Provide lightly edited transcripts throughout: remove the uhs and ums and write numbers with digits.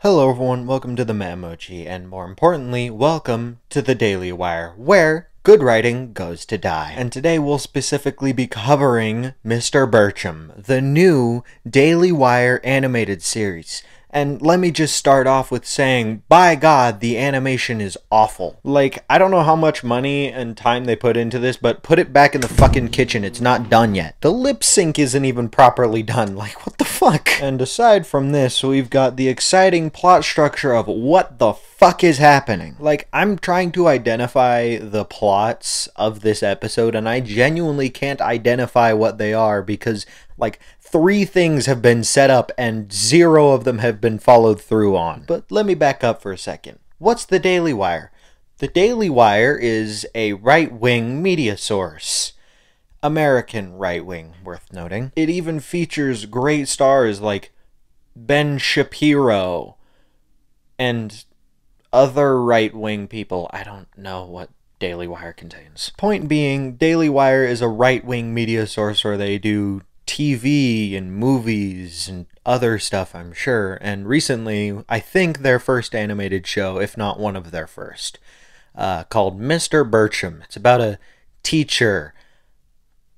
Hello everyone, welcome to the Memoji, and more importantly, welcome to the Daily Wire, where good writing goes to die. And today we'll specifically be covering Mr. Birchum, the new Daily Wire animated series. And let me just start off with saying, by God, the animation is awful. Like, I don't know how much money and time they put into this, but put it back in the fucking kitchen, it's not done yet. The lip sync isn't even properly done, like, what the fuck? And aside from this, we've got the exciting plot structure of what the fuck is happening. Like, I'm trying to identify the plots of this episode, and I genuinely can't identify what they are because, like, 3 things have been set up and 0 of them have been followed through on. But let me back up for a second. What's the Daily Wire? The Daily Wire is a right-wing media source. American right-wing, worth noting. It even features great stars like Ben Shapiro and other right-wing people. I don't know what Daily Wire contains. Point being, Daily Wire is a right-wing media source where they do TV and movies and other stuff, I'm sure. And recently, I think their first animated show, if not one of their first, called Mr. Birchum. It's about a teacher,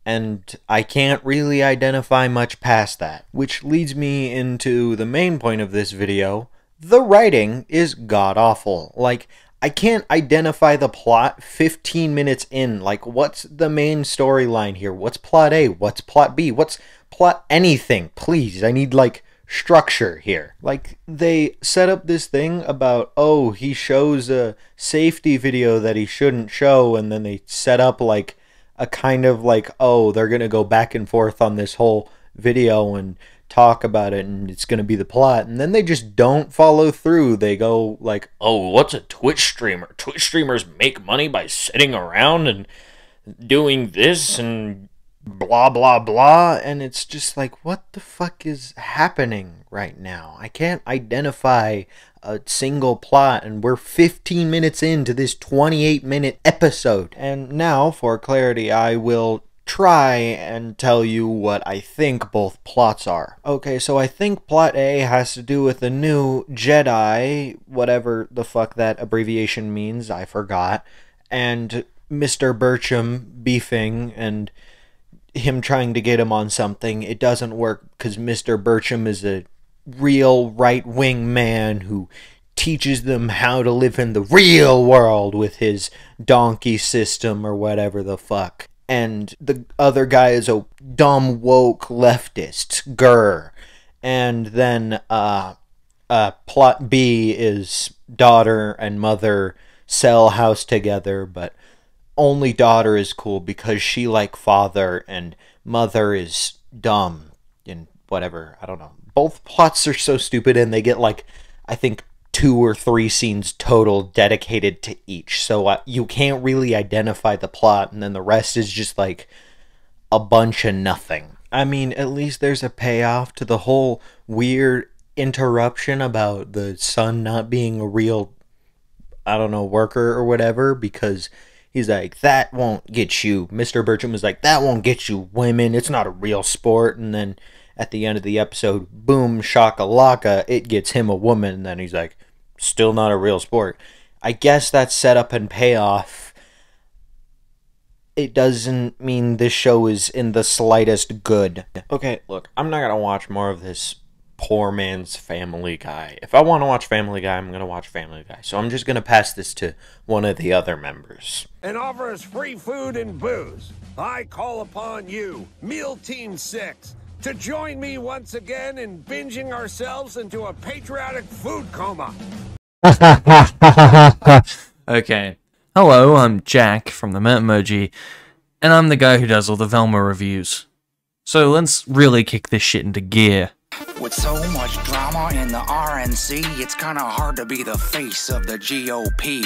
and I can't really identify much past that. Which leads me into the main point of this video. The writing is god-awful. Like, I can't identify the plot 15 minutes in. Like, what's the main storyline here? What's plot A? What's plot B? What's plot anything? Please, I need, like, structure here. Like, they set up this thing about, oh, he shows a safety video that he shouldn't show, and then they set up, like, a kind of, like, oh, they're gonna go back and forth on this whole video and talk about it, and it's gonna be the plot, and then they just don't follow through. They go like, oh, what's a Twitch streamer? Twitch streamers make money by sitting around and doing this and blah blah blah, and it's just like, what the fuck is happening right now? I can't identify a single plot, and we're 15 minutes into this 28-minute episode. And now, for clarity, I will try and tell you what I think both plots are. Okay, so I think plot A has to do with the new Jedi, whatever the fuck that abbreviation means, I forgot, and Mr. Birchum beefing and him trying to get him on something. It doesn't work because Mr. Birchum is a real right-wing man who teaches them how to live in the real world with his donkey system or whatever the fuck. And the other guy is a dumb woke leftist, grr. And then plot B is daughter and mother sell house together, but only daughter is cool because she like father and mother is dumb and whatever. I don't know. Both plots are so stupid, and they get like, I think, 2 or 3 scenes total dedicated to each, so you can't really identify the plot, and then the rest is just like a bunch of nothing. I mean, at least there's a payoff to the whole weird interruption about the son not being a real, I don't know, worker or whatever, because he's like, that won't get you. Mr. Birchum was like, that won't get you women, it's not a real sport, and then at the end of the episode, boom, shakalaka, it gets him a woman, and then he's like, still not a real sport. I guess that's setup and payoff. It doesn't mean this show is in the slightest good. Okay, look, I'm not gonna watch more of this poor man's Family Guy. If I want to watch Family Guy, I'm gonna watch Family Guy. So I'm just gonna pass this to one of the other members. And offer us free food and booze. I call upon you, Meal Team 6, to join me once again in binging ourselves into a patriotic food coma. Okay. Hello, I'm Jack from the Memoji, and I'm the guy who does all the Velma reviews. So let's really kick this shit into gear. With so much drama in the RNC, it's kinda hard to be the face of the GOP.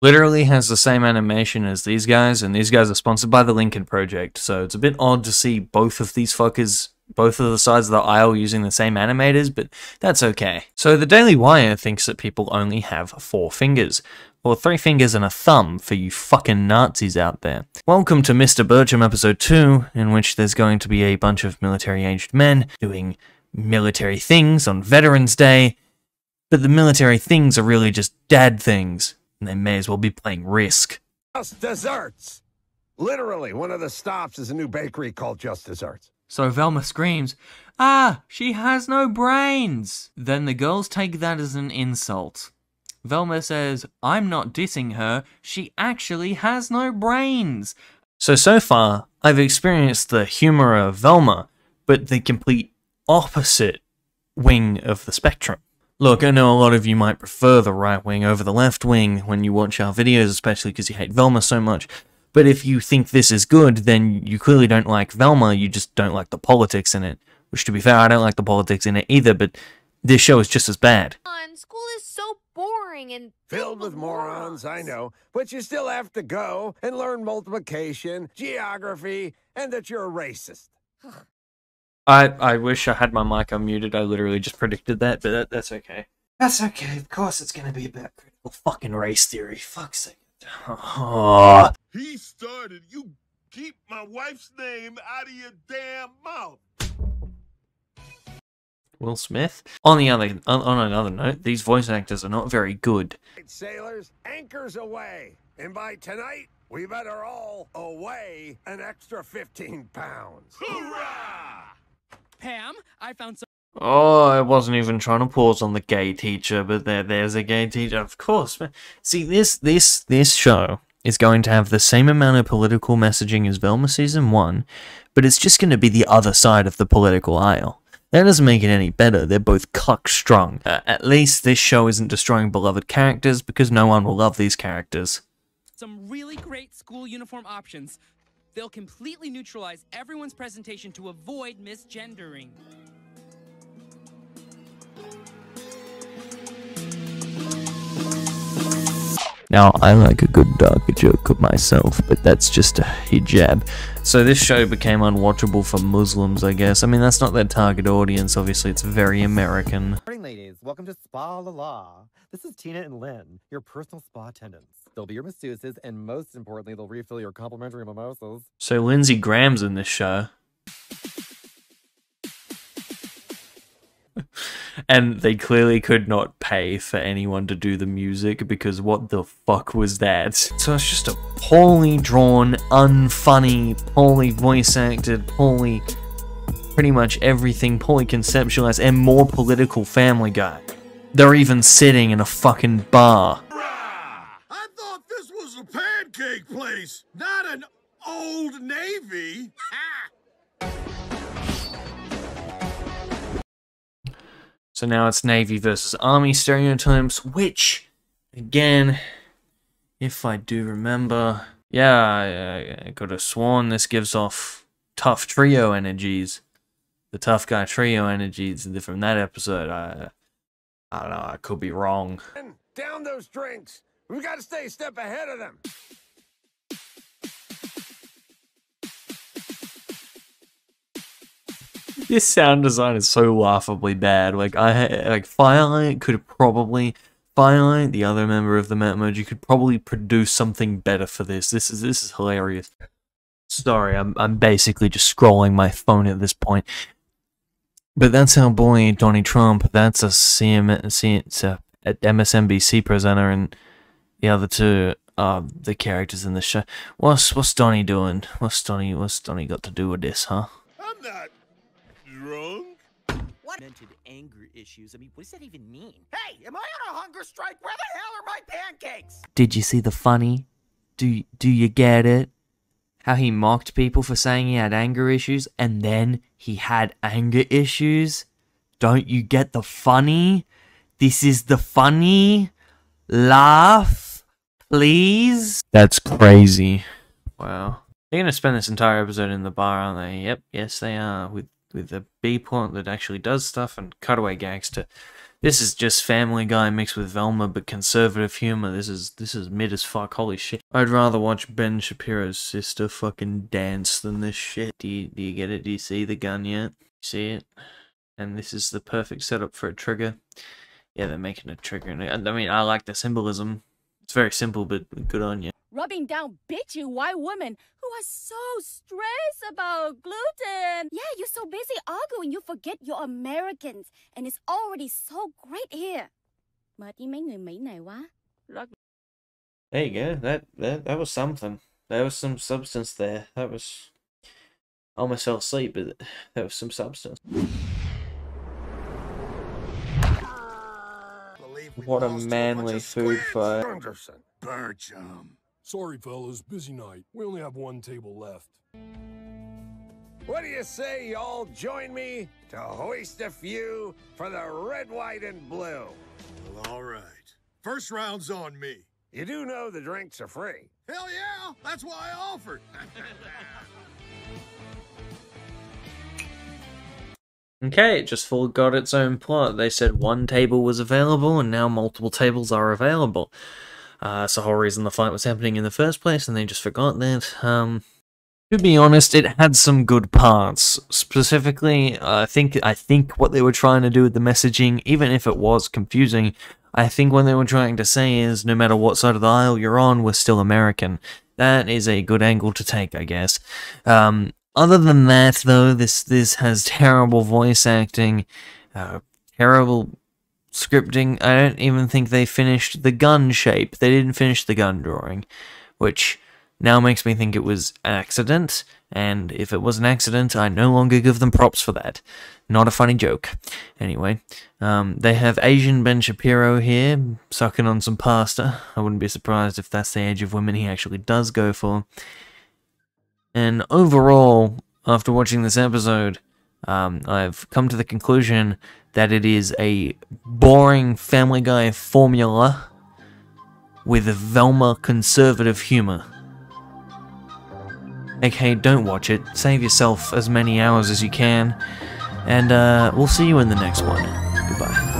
Literally has the same animation as these guys, and these guys are sponsored by the Lincoln Project, so it's a bit odd to see both of these fuckers, both of the sides of the aisle, using the same animators, but that's okay. So the Daily Wire thinks that people only have 4 fingers, or 3 fingers and a thumb for you fucking Nazis out there. Welcome to Mr. Birchum episode 2, in which there's going to be a bunch of military-aged men doing military things on Veterans Day, But the military things are really just dad things, and they may as well be playing Risk. Just Desserts. Literally, one of the stops is a new bakery called Just Desserts. So Velma screams, "Ah, she has no brains!" Then the girls take that as an insult. Velma says, "I'm not dissing her, she actually has no brains." So far, I've experienced the humor of Velma, but the complete opposite wing of the spectrum. Look, I know a lot of you might prefer the right wing over the left wing when you watch our videos, especially because you hate Velma so much. But if you think this is good, then you clearly don't like Velma, you just don't like the politics in it. Which, to be fair, I don't like the politics in it either, but this show is just as bad. School is so boring and Filled with morons, I know. But you still have to go and learn multiplication, geography, and that you're a racist. I wish I had my mic unmuted. I literally just predicted that, but that's okay. That's okay. Of course it's gonna be about critical fucking race theory. Fuck's sake. Oh. He started. You keep my wife's name out of your damn mouth. Will Smith. On another note, these voice actors are not very good. Sailors, anchors away. And by tonight, we better all away an extra 15 pounds. Hoorah! Pam, I found some. Oh, I wasn't even trying to pause on the gay teacher, but there's a gay teacher. Of course, man. See, this show is going to have the same amount of political messaging as Velma Season 1, but it's just going to be the other side of the political aisle. That doesn't make it any better. They're both cuck-strong. At least this show isn't destroying beloved characters, because no one will love these characters. Some really great school uniform options. They'll completely neutralize everyone's presentation to avoid misgendering. Now, I like a good darker joke myself, but that's just a hijab. So this show became unwatchable for Muslims, I guess. I mean, that's not their target audience, obviously it's very American. Morning, ladies. Welcome to Spa La La. This is Tina and Lynn, your personal spa attendants. They'll be your masseuses, and most importantly, they'll refill your complimentary mimosas. So Lindsey Graham's in this show. And they clearly could not pay for anyone to do the music, because what the fuck was that? So it's just a poorly drawn, unfunny, poorly voice acted, poorly pretty much everything, poorly conceptualized, and more political Family Guy. They're even sitting in a fucking bar. I thought this was a pancake place, not an Old Navy. So now it's Navy versus Army stereotypes, which, again, if I do remember, yeah, I could have sworn this gives off tough trio energies. The tough guy trio energies from that episode. I don't know, I could be wrong. Down those drinks. We've got to stay a step ahead of them. This sound design is so laughably bad. Firelight, the other member of the Met Emoji, could probably produce something better for this. This is hilarious. Sorry, I'm basically just scrolling my phone at this point. But that's our boy Donnie Trump. That's a MSNBC presenter, and the other two are the characters in the show. What's Donnie doing? What's Donnie got to do with this, huh? I'm not drunk. What? Mentioned anger issues. I mean, what does that even mean? Hey, am I on a hunger strike? Where the hell are my pancakes? Did you see the funny? Do you get it? How he mocked people for saying he had anger issues, and then he had anger issues? Don't you get the funny? This is the funny? Laugh, please? That's crazy. Wow. They're gonna spend this entire episode in the bar, aren't they? Yep, yes they are. With the B plot that actually does stuff, and cutaway gags to... This is just Family Guy mixed with Velma, but conservative humor. This is mid as fuck. Holy shit. I'd rather watch Ben Shapiro's sister fucking dance than this shit. Do you get it? Do you see the gun yet? See it? And this is the perfect setup for a trigger. Yeah, they're making a trigger. I mean, I like the symbolism. It's very simple, but good on you. rubbing down bitchy white women who are so stressed about gluten. Yeah, you're so busy arguing you forget you're Americans, and it's already so great here. Mệt với mấy người Mỹ này quá. There you go. That was something. There was some substance there. That was... I almost fell asleep, but there was some substance. What a manly food fight. Birchum. Sorry, fellas. Busy night. We only have one table left. What do you say you all join me to hoist a few for the red, white, and blue? Well, all right. First round's on me. You do know the drinks are free. Hell yeah! That's why I offered. Okay, it just forgot its own plot. They said one table was available, and now multiple tables are available. That's the whole reason the fight was happening in the first place, and they just forgot that. To be honest, it had some good parts. Specifically, I think what they were trying to do with the messaging, even if it was confusing, I think what they were trying to say is, no matter what side of the aisle you're on, we're still American. That is a good angle to take, I guess. Other than that, though, this has terrible voice acting, terrible scripting. I don't even think they finished the gun shape. They didn't finish the gun drawing, which now makes me think it was an accident, and if it was an accident, I no longer give them props for that. Not a funny joke. Anyway, they have Asian Ben Shapiro here, sucking on some pasta. I wouldn't be surprised if that's the age of women he actually does go for. And overall, after watching this episode, I've come to the conclusion that it is a boring Family Guy formula with a Velma conservative humor. Okay, don't watch it. Save yourself as many hours as you can. And we'll see you in the next one. Goodbye.